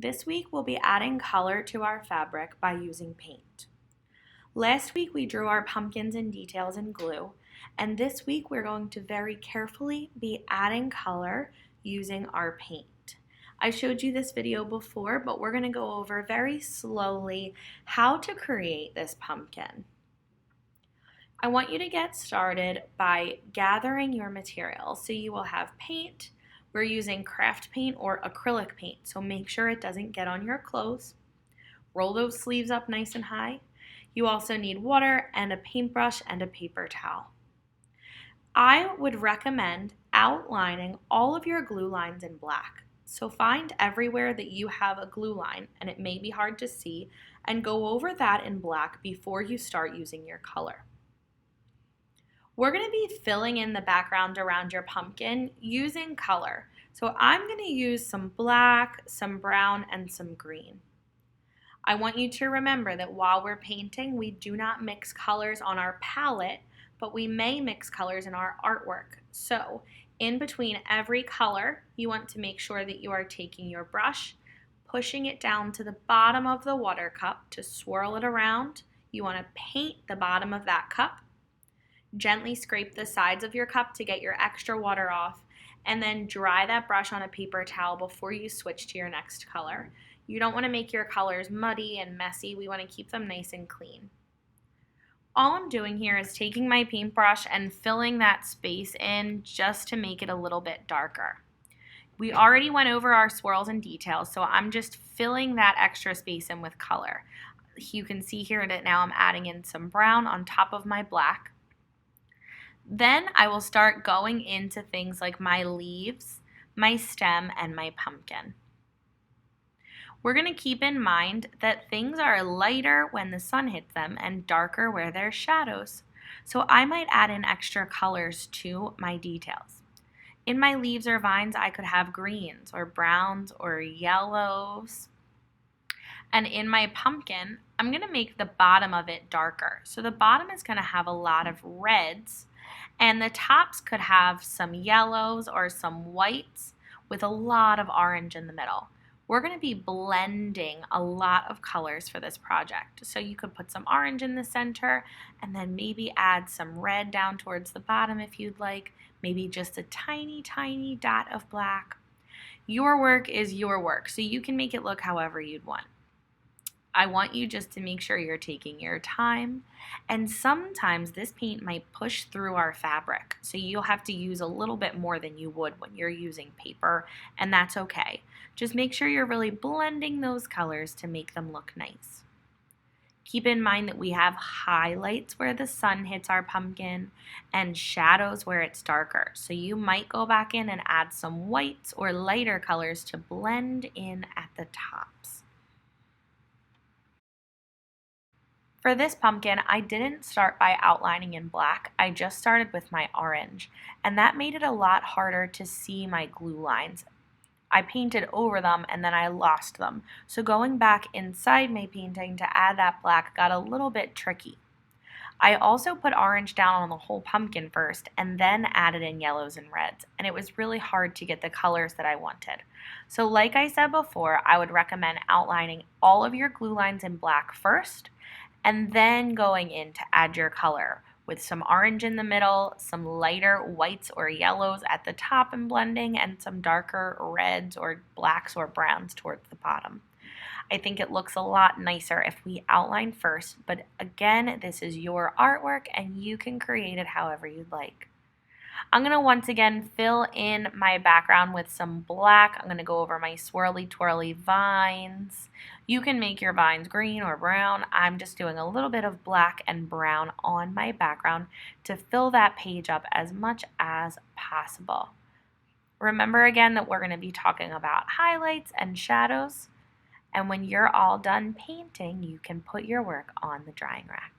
This week we'll be adding color to our fabric by using paint. Last week we drew our pumpkins and details in glue, and this week we're going to very carefully be adding color using our paint. I showed you this video before, but we're going to go over very slowly how to create this pumpkin. I want you to get started by gathering your materials. So you will have paint. We're using craft paint or acrylic paint, so make sure it doesn't get on your clothes. Roll those sleeves up nice and high. You also need water and a paintbrush and a paper towel. I would recommend outlining all of your glue lines in black. So find everywhere that you have a glue line, and it may be hard to see, and go over that in black before you start using your color. We're going to be filling in the background around your pumpkin using color. So I'm going to use some black, some brown, and some green. I want you to remember that while we're painting, we do not mix colors on our palette, but we may mix colors in our artwork. So in between every color, you want to make sure that you are taking your brush, pushing it down to the bottom of the water cup to swirl it around. You want to paint the bottom of that cup. Gently scrape the sides of your cup to get your extra water off, and then dry that brush on a paper towel before you switch to your next color. You don't want to make your colors muddy and messy. We want to keep them nice and clean. All I'm doing here is taking my paintbrush and filling that space in just to make it a little bit darker. We already went over our swirls and details, so I'm just filling that extra space in with color. You can see here that now I'm adding in some brown on top of my black. Then I will start going into things like my leaves, my stem, and my pumpkin. We're going to keep in mind that things are lighter when the sun hits them and darker where there's shadows. So I might add in extra colors to my details. In my leaves or vines, I could have greens or browns or yellows. And in my pumpkin, I'm going to make the bottom of it darker. So the bottom is going to have a lot of reds, and the tops could have some yellows or some whites with a lot of orange in the middle. We're going to be blending a lot of colors for this project. So you could put some orange in the center and then maybe add some red down towards the bottom if you'd like, maybe just a tiny, tiny dot of black. Your work is your work, so you can make it look however you'd want. I want you just to make sure you're taking your time, and sometimes this paint might push through our fabric, so you'll have to use a little bit more than you would when you're using paper, and that's okay. Just make sure you're really blending those colors to make them look nice. Keep in mind that we have highlights where the sun hits our pumpkin and shadows where it's darker, so you might go back in and add some whites or lighter colors to blend in at the tops. For this pumpkin, I didn't start by outlining in black. I just started with my orange, and that made it a lot harder to see my glue lines. I painted over them and then I lost them. So going back inside my painting to add that black got a little bit tricky. I also put orange down on the whole pumpkin first and then added in yellows and reds, and it was really hard to get the colors that I wanted. So like I said before, I would recommend outlining all of your glue lines in black first, and then going in to add your color with some orange in the middle, some lighter whites or yellows at the top and blending, and some darker reds or blacks or browns towards the bottom. I think it looks a lot nicer if we outline first, but again, this is your artwork and you can create it however you'd like. I'm going to once again fill in my background with some black. I'm going to go over my swirly twirly vines. You can make your vines green or brown. I'm just doing a little bit of black and brown on my background to fill that page up as much as possible. Remember again that we're going to be talking about highlights and shadows. And when you're all done painting, you can put your work on the drying rack.